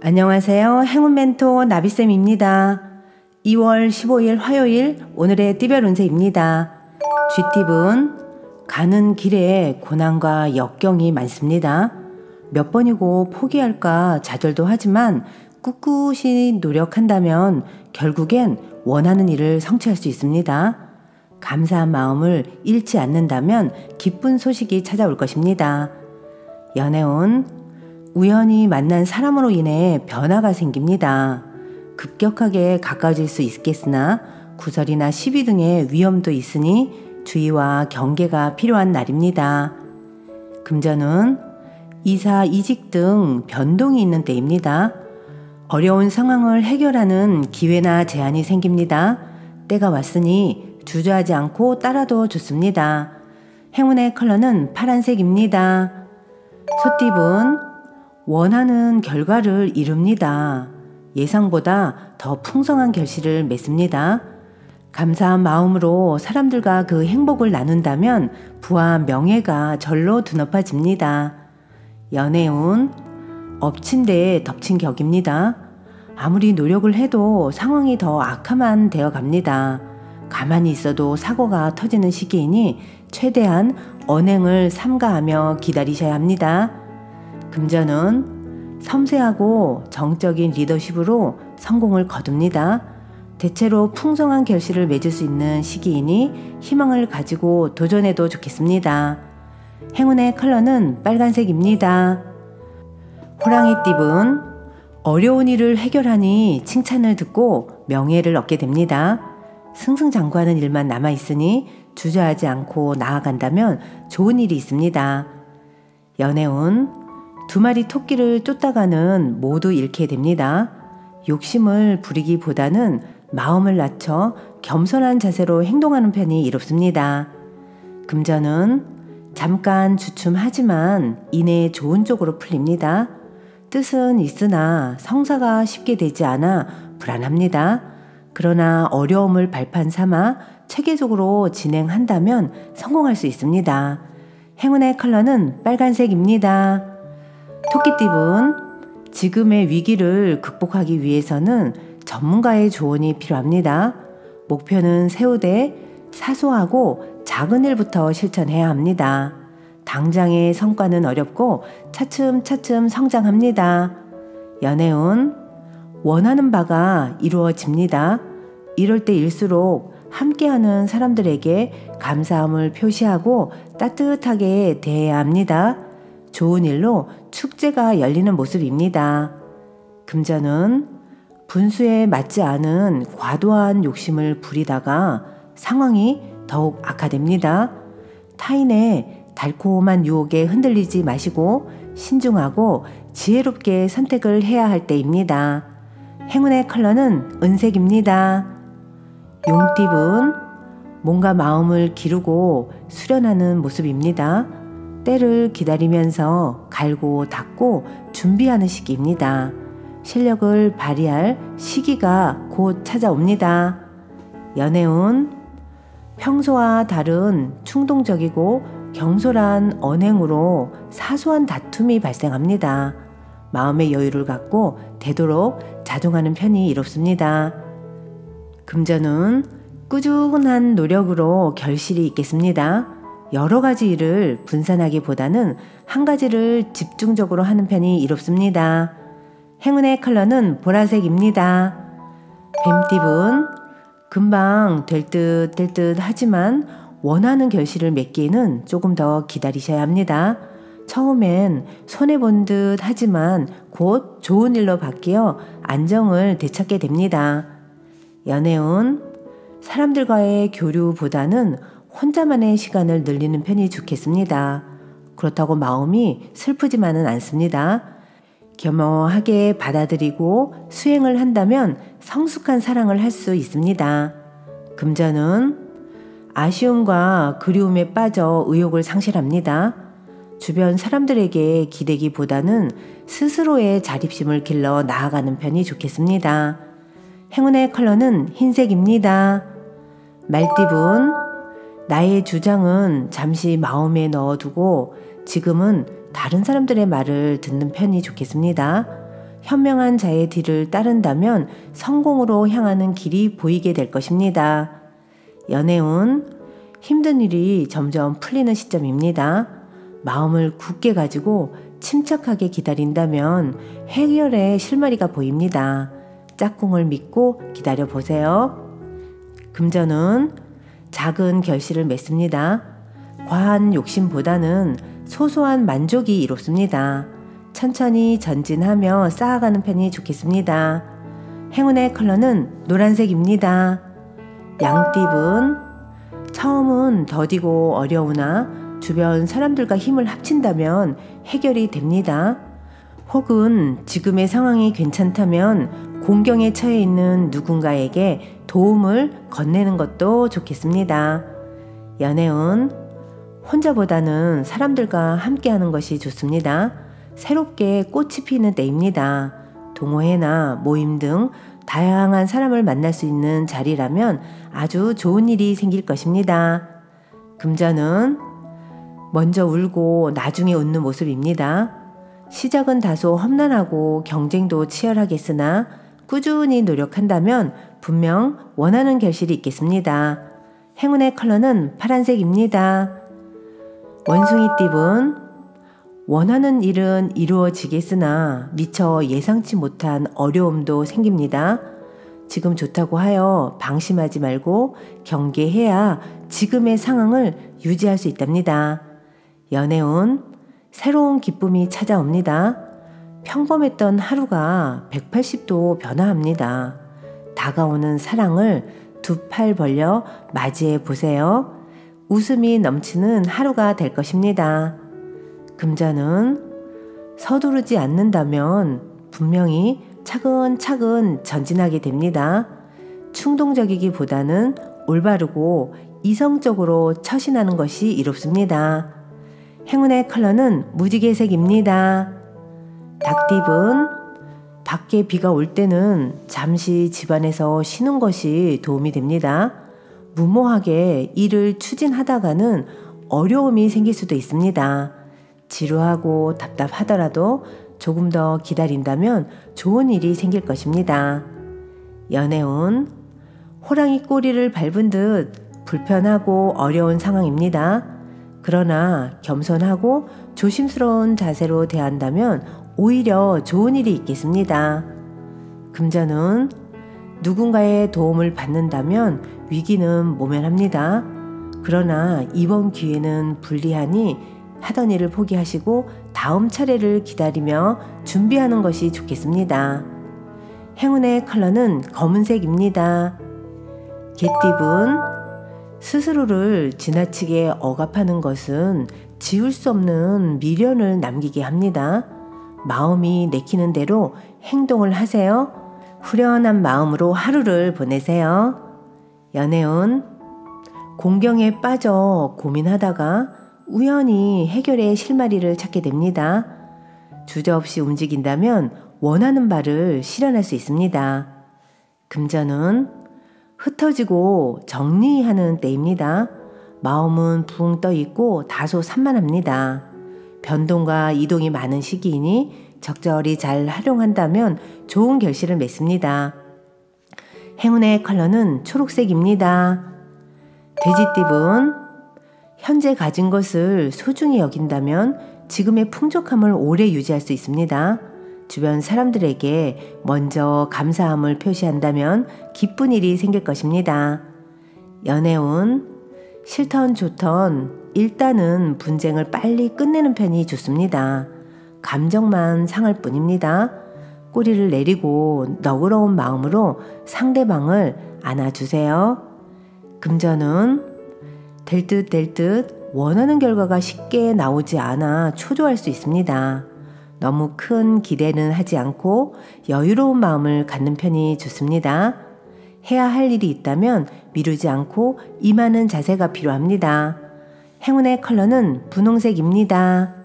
안녕하세요. 행운 멘토 나비쌤입니다. 2월 15일 화요일 오늘의 띠별 운세입니다. 쥐띠분 가는 길에 고난과 역경이 많습니다. 몇 번이고 포기할까 좌절도 하지만 꿋꿋이 노력한다면 결국엔 원하는 일을 성취할 수 있습니다. 감사한 마음을 잃지 않는다면 기쁜 소식이 찾아올 것입니다. 연애운 우연히 만난 사람으로 인해 변화가 생깁니다. 급격하게 가까워질 수 있겠으나 구설이나 시비 등의 위험도 있으니 주의와 경계가 필요한 날입니다. 금전은 이사, 이직 등 변동이 있는 때입니다. 어려운 상황을 해결하는 기회나 제한이 생깁니다. 때가 왔으니 주저하지 않고 따라도 좋습니다. 행운의 컬러는 파란색입니다. 소띠분 원하는 결과를 이룹니다. 예상보다 더 풍성한 결실을 맺습니다. 감사한 마음으로 사람들과 그 행복을 나눈다면 부와 명예가 절로 드높아집니다. 연애운 엎친 데 덮친 격입니다. 아무리 노력을 해도 상황이 더 악화만 되어 갑니다. 가만히 있어도 사고가 터지는 시기이니 최대한 언행을 삼가하며 기다리셔야 합니다. 금전은 섬세하고 정적인 리더십으로 성공을 거둡니다. 대체로 풍성한 결실을 맺을 수 있는 시기이니 희망을 가지고 도전해도 좋겠습니다. 행운의 컬러는 빨간색입니다. 호랑이띠분 어려운 일을 해결하니 칭찬을 듣고 명예를 얻게 됩니다. 승승장구하는 일만 남아있으니 주저하지 않고 나아간다면 좋은 일이 있습니다. 연애운 두 마리 토끼를 쫓다가는 모두 잃게 됩니다. 욕심을 부리기보다는 마음을 낮춰 겸손한 자세로 행동하는 편이 이롭습니다. 금전은 잠깐 주춤하지만 이내 좋은 쪽으로 풀립니다. 뜻은 있으나 성사가 쉽게 되지 않아 불안합니다. 그러나 어려움을 발판 삼아 체계적으로 진행한다면 성공할 수 있습니다. 행운의 컬러는 빨간색입니다. 토끼띠분 지금의 위기를 극복하기 위해서는 전문가의 조언이 필요합니다. 목표는 세우되 사소하고 작은 일부터 실천해야 합니다. 당장의 성과는 어렵고 차츰차츰 성장합니다. 연애운 원하는 바가 이루어집니다. 이럴 때일수록 함께하는 사람들에게 감사함을 표시하고 따뜻하게 대해야 합니다. 좋은 일로 축제가 열리는 모습입니다. 금전은 분수에 맞지 않은 과도한 욕심을 부리다가 상황이 더욱 악화됩니다. 타인의 달콤한 유혹에 흔들리지 마시고 신중하고 지혜롭게 선택을 해야 할 때입니다. 행운의 컬러는 은색입니다. 용띠분 뭔가 마음을 기르고 수련하는 모습입니다. 때를 기다리면서 갈고 닦고 준비하는 시기입니다. 실력을 발휘할 시기가 곧 찾아옵니다. 연애운 평소와 다른 충동적이고 경솔한 언행으로 사소한 다툼이 발생합니다. 마음의 여유를 갖고 되도록 자중하는 편이 이롭습니다. 금전은 꾸준한 노력으로 결실이 있겠습니다. 여러 가지 일을 분산하기보다는 한 가지를 집중적으로 하는 편이 이롭습니다. 행운의 컬러는 보라색입니다. 뱀띠분 금방 될 듯 하지만 원하는 결실을 맺기에는 조금 더 기다리셔야 합니다. 처음엔 손해본 듯 하지만 곧 좋은 일로 바뀌어 안정을 되찾게 됩니다. 연애운 사람들과의 교류보다는 혼자만의 시간을 늘리는 편이 좋겠습니다. 그렇다고 마음이 슬프지만은 않습니다. 겸허하게 받아들이고 수행을 한다면 성숙한 사랑을 할 수 있습니다. 금전은 아쉬움과 그리움에 빠져 의욕을 상실합니다. 주변 사람들에게 기대기보다는 스스로의 자립심을 길러 나아가는 편이 좋겠습니다. 행운의 컬러는 흰색입니다. 말띠분 나의 주장은 잠시 마음에 넣어두고 지금은 다른 사람들의 말을 듣는 편이 좋겠습니다. 현명한 자의 뒤를 따른다면 성공으로 향하는 길이 보이게 될 것입니다. 연애운, 힘든 일이 점점 풀리는 시점입니다. 마음을 굳게 가지고 침착하게 기다린다면 해결의 실마리가 보입니다. 짝꿍을 믿고 기다려 보세요. 금전은 작은 결실을 맺습니다. 과한 욕심보다는 소소한 만족이 이롭습니다. 천천히 전진하며 쌓아가는 편이 좋겠습니다. 행운의 컬러는 노란색입니다. 양띠분, 처음은 더디고 어려우나 주변 사람들과 힘을 합친다면 해결이 됩니다. 혹은 지금의 상황이 괜찮다면 공경에 처해 있는 누군가에게 도움을 건네는 것도 좋겠습니다. 연애운, 혼자보다는 사람들과 함께하는 것이 좋습니다. 새롭게 꽃이 피는 때입니다. 동호회나 모임 등 다양한 사람을 만날 수 있는 자리라면 아주 좋은 일이 생길 것입니다. 금전은 먼저 울고 나중에 웃는 모습입니다. 시작은 다소 험난하고 경쟁도 치열하겠으나 꾸준히 노력한다면 분명 원하는 결실이 있겠습니다. 행운의 컬러는 파란색입니다. 원숭이띠분, 원하는 일은 이루어지겠으나 미처 예상치 못한 어려움도 생깁니다. 지금 좋다고 하여 방심하지 말고 경계해야 지금의 상황을 유지할 수 있답니다. 연애운, 새로운 기쁨이 찾아옵니다. 평범했던 하루가 180도 변화합니다. 다가오는 사랑을 두 팔 벌려 맞이해 보세요. 웃음이 넘치는 하루가 될 것입니다. 금전은 서두르지 않는다면 분명히 차근차근 전진하게 됩니다. 충동적이기보다는 올바르고 이성적으로 처신하는 것이 이롭습니다. 행운의 컬러는 무지개색입니다. 닭띠분, 밖에 비가 올 때는 잠시 집안에서 쉬는 것이 도움이 됩니다. 무모하게 일을 추진하다가는 어려움이 생길 수도 있습니다. 지루하고 답답하더라도 조금 더 기다린다면 좋은 일이 생길 것입니다. 연애운, 호랑이 꼬리를 밟은 듯 불편하고 어려운 상황입니다. 그러나 겸손하고 조심스러운 자세로 대한다면 오히려 좋은 일이 있겠습니다. 금전은 누군가의 도움을 받는다면 위기는 모면합니다. 그러나 이번 기회는 불리하니 하던 일을 포기하시고 다음 차례를 기다리며 준비하는 것이 좋겠습니다. 행운의 컬러는 검은색입니다. 개띠분, 스스로를 지나치게 억압하는 것은 지울 수 없는 미련을 남기게 합니다. 마음이 내키는 대로 행동을 하세요. 후련한 마음으로 하루를 보내세요. 연애운, 공경에 빠져 고민하다가 우연히 해결의 실마리를 찾게 됩니다. 주저없이 움직인다면 원하는 바를 실현할 수 있습니다. 금전은 흩어지고 정리하는 때입니다. 마음은 붕 떠 있고 다소 산만합니다. 변동과 이동이 많은 시기이니 적절히 잘 활용한다면 좋은 결실을 맺습니다. 행운의 컬러는 초록색입니다. 돼지띠분, 현재 가진 것을 소중히 여긴다면 지금의 풍족함을 오래 유지할 수 있습니다. 주변 사람들에게 먼저 감사함을 표시한다면 기쁜 일이 생길 것입니다. 연애운, 싫던 좋던 일단은 분쟁을 빨리 끝내는 편이 좋습니다. 감정만 상할 뿐입니다. 꼬리를 내리고 너그러운 마음으로 상대방을 안아주세요. 금전은 될 듯 원하는 결과가 쉽게 나오지 않아 초조할 수 있습니다. 너무 큰 기대는 하지 않고 여유로운 마음을 갖는 편이 좋습니다. 해야 할 일이 있다면 미루지 않고 임하는 자세가 필요합니다. 행운의 컬러는 분홍색입니다.